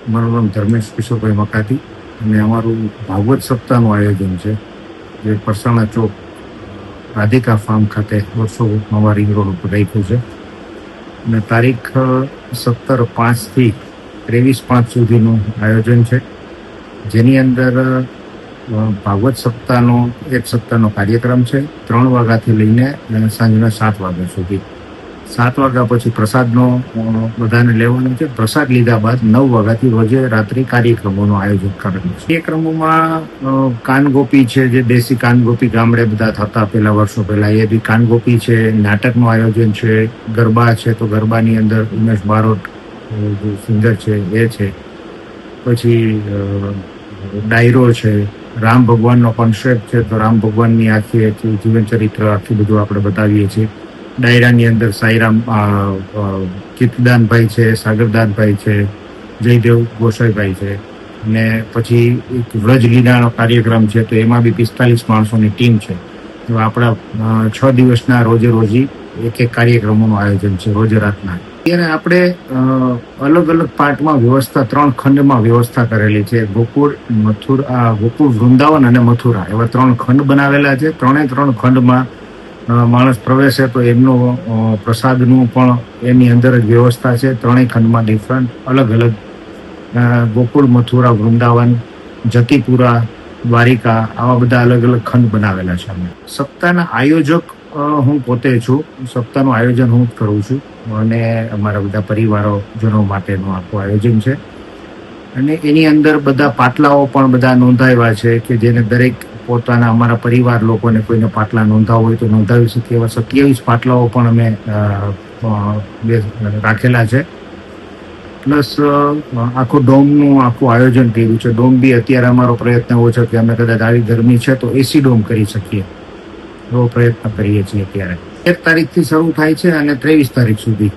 મારું નામ ધર્મેશ કિશોરભાઈ મકાતી અને અમારું ભાગવત સપ્તાહનું આયોજન છે, જે પરસાણા ચોક રાધિકા ફાર્મ ખાતે વર્ષો નવા રિંગ રોડ ઉપર રાખ્યું છે. અને તારીખ 17/5 થી 23/5 સુધીનું આયોજન છે, જેની અંદર ભાગવત એક સપ્તાહનો કાર્યક્રમ છે. 3 વાગ્યાથી લઈને સાંજના 7 વાગ્યા સુધી. 7 વાગ્યા પછી પ્રસાદનો બધાને લેવાનો છે. પ્રસાદ લીધા બાદ 9 વાગ્યાથી રોજે રાત્રિ કાર્યક્રમોનું આયોજન કરેલું છે. કાર્યક્રમોમાં કાનગોપી છે, જે દેશી કાનગોપી ગામડે બધા થતા પહેલા વર્ષો પહેલા, એ બી કાનગોપી છે. નાટકનું આયોજન છે. ગરબા છે, તો ગરબાની અંદર ઉમેશ બારોટ જે સિંગર છે એ છે. પછી ડાયરો છે. રામ ભગવાનનો કોન્સેપ્ટ છે, તો રામ ભગવાનની આખી જીવન ચરિત્ર આખી બધું આપણે બતાવીએ છીએ. ડાયરાની અંદર સાઈરામ કીર્તિદાનભાઈ છે, સાગરદાનભાઈ છે, જયદેવ ગોસાઈભાઈ છે. ને પછી એક વ્રજ લીલાનો કાર્યક્રમ છે, તો એમાં બી 45 માણસોની ટીમ છે. તો આપણા 6 દિવસના રોજે રોજી એક કાર્યક્રમોનું આયોજન છે, રોજે રાતના. ત્યારે આપણે અલગ અલગ પાર્ટમાં વ્યવસ્થા 3 ખંડમાં વ્યવસ્થા કરેલી છે. ગોકુળ વૃંદાવન અને મથુરા, એવા 3 ખંડ બનાવેલા છે. 3 ખંડમાં માણસ પ્રવેશે તો એમનો પ્રસાદનું પણ એની અંદર જ વ્યવસ્થા છે. 3 ખંડમાં ડિફરન્ટ અલગ અલગ ગોકુળ, મથુરા, વૃંદાવન, જતીપુરા, દ્વારિકા, આવા બધા અલગ અલગ ખંડ બનાવેલા છે. સપ્તાહના આયોજક હું પોતે છું. સપ્તાહનું આયોજન હું જ કરું છું અને અમારા બધા પરિવારોજનો માટેનું આખું આયોજન છે. અને એની અંદર બધા પાટલાઓ પણ બધા નોંધાવ્યા છે, કે જેને દરેક પોતાના અમારા પરિવાર લોકોને કોઈને પાટલા નોંધાવવા હોય તો નોંધાવી શકીએ. એવા 27 પાટલાઓ પણ અમે રાખેલા છે. પ્લસ આખું ડોમનું આખું આયોજન કર્યું છે. ડોમ બી અત્યારે અમારો પ્રયત્ન એવો છે કે અમે કદાચ આવી ગરમી છે તો AC ડોમ કરી શકીએ, એવો પ્રયત્ન કરીએ છીએ અત્યારે. 1 તારીખથી શરૂ થાય છે અને 23 તારીખ સુધી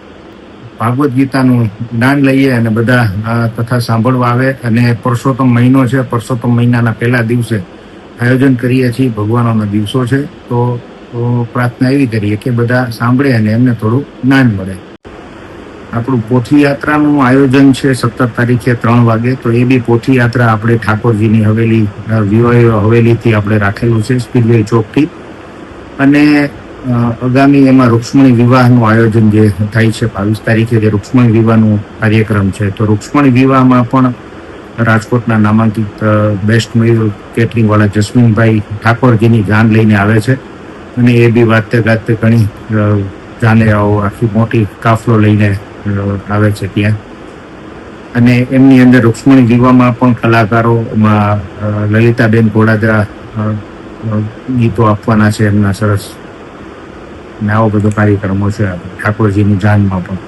ભાગવત ગીતાનું જ્ઞાન લઈએ અને બધા કથા સાંભળવા આવે. અને પરસોત્તમ મહિનો છે, પરસોત્તમ મહિનાના પહેલા દિવસે આયોજન કરીએ છીએ. ભગવાનોના દિવસો છે, તો પ્રાર્થના એવી કરીએ કે બધા સાંભળે અને એમને થોડું જ્ઞાન મળે. આપણું પોથીયાત્રાનું આયોજન છે 17 તારીખે 3 વાગે. તો એ બી પોથીયાત્રા આપણે ઠાકોરજીની હવેલીથી આપણે રાખેલું છે, સ્પીડવે ચોકથી. અને આગામી એમાં રૂક્ષ્મણી વિવાહનું આયોજન જે થાય છે 22 તારીખે, જે રૂક્ષ્મણી વિવાહનું કાર્યક્રમ છે. તો રૂક્ષ્મણી વિવાહમાં પણ રાજકોટના નામાંકિત બેસ્ટ મયુર કેટરિંગ વાળા જસ્મીનભાઈ ઠાકોરજીની જાન લઈને આવે છે. અને એ બી વાતે ગાતે ઘણી જાને આખી મોટી કાફલો લઈને આવે છે ત્યાં. અને એમની અંદર રૂક્ષ્મણી વિવાહમાં પણ કલાકારોમાં લલિતાબેન ઘોડાદરા ગીતો આપવાના છે એમના સરસ. ને આવો બધો કાર્યક્રમો છે ઠાકોરજીની જાનમાં પણ.